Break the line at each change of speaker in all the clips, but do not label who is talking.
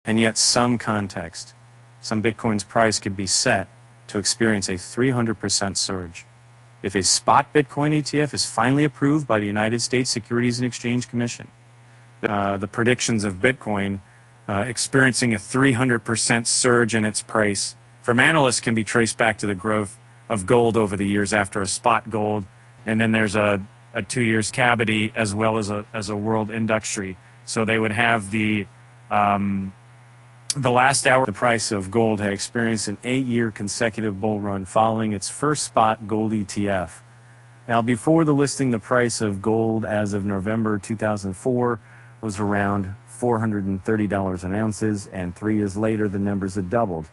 and yet some context, some Bitcoin's price could be set to experience a 300% surge. If a spot Bitcoin ETF is finally approved by the United States Securities and Exchange Commission, the predictions of Bitcoin experiencing a 300% surge in its price from analysts can be traced back to the growth of gold over the years after a spot gold, and then there's a 2 years cavity as well as a world industry. So they would have the last hour, the price of gold had experienced an 8-year consecutive bull run following its first spot gold ETF. Now, before the listing, the price of gold as of November 2004 was around $430 an ounce, and 3 years later, the numbers had doubled.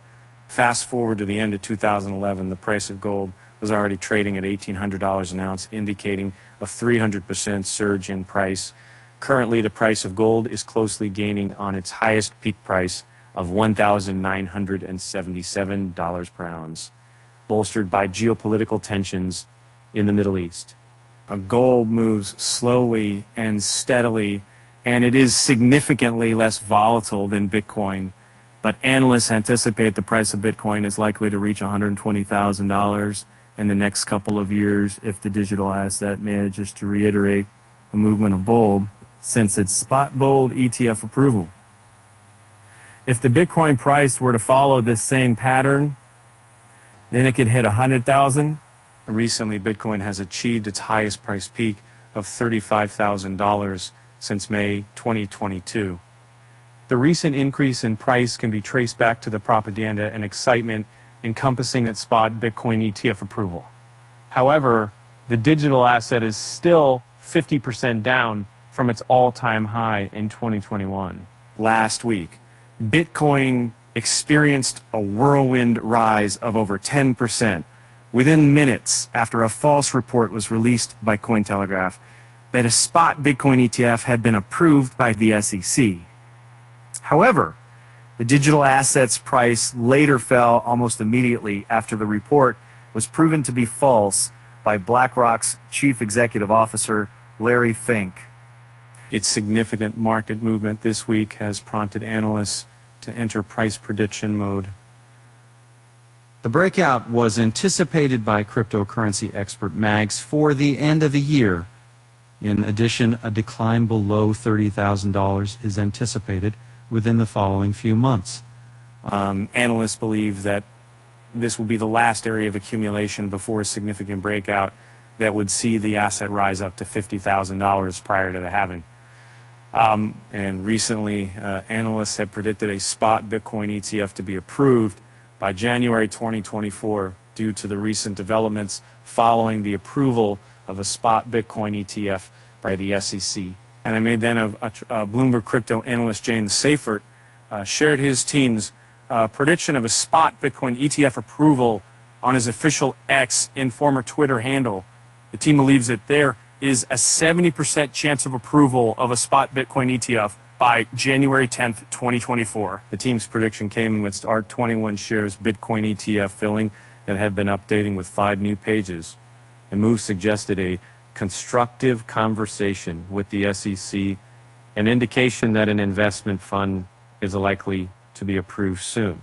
Fast forward to the end of 2011, the price of gold was already trading at $1,800 an ounce, indicating a 300% surge in price. Currently, the price of gold is closely gaining on its highest peak price of $1,977 per ounce, bolstered by geopolitical tensions in the Middle East. Gold moves slowly and steadily, and it is significantly less volatile than Bitcoin, but analysts anticipate the price of Bitcoin is likely to reach $120,000 in the next couple of years if the digital asset manages to reiterate the movement of gold since its spot gold ETF approval. If the Bitcoin price were to follow this same pattern, then it could hit 100,000. Recently, Bitcoin has achieved its highest price peak of $35,000 since May 2022. The recent increase in price can be traced back to the propaganda and excitement encompassing its spot Bitcoin ETF approval. However, the digital asset is still 50% down from its all-time high in 2021. Last week, Bitcoin experienced a whirlwind rise of over 10% within minutes after a false report was released by Cointelegraph that a spot Bitcoin ETF had been approved by the SEC. However, the digital asset's price later fell almost immediately after the report was proven to be false by BlackRock's chief executive officer, Larry Fink. Its significant market movement this week has prompted analysts to enter price prediction mode. The breakout was anticipated by cryptocurrency expert Mags for the end of the year. In addition, a decline below $30,000 is anticipated within the following few months. Analysts believe that this will be the last area of accumulation before a significant breakout that would see the asset rise up to $50,000 prior to the halving. And recently, analysts have predicted a spot Bitcoin ETF to be approved by January 2024 due to the recent developments following the approval of a spot Bitcoin ETF by the SEC. And I made then a Bloomberg crypto analyst James Seifert shared his team's prediction of a spot Bitcoin ETF approval on his official X and former Twitter handle. The team believes that there is a 70% chance of approval of a spot Bitcoin ETF by January 10th, 2024. The team's prediction came amidst ARK21 shares Bitcoin ETF filling that had been updating with 5 new pages. The move suggested a constructive conversation with the SEC, an indication that an investment fund is likely to be approved soon.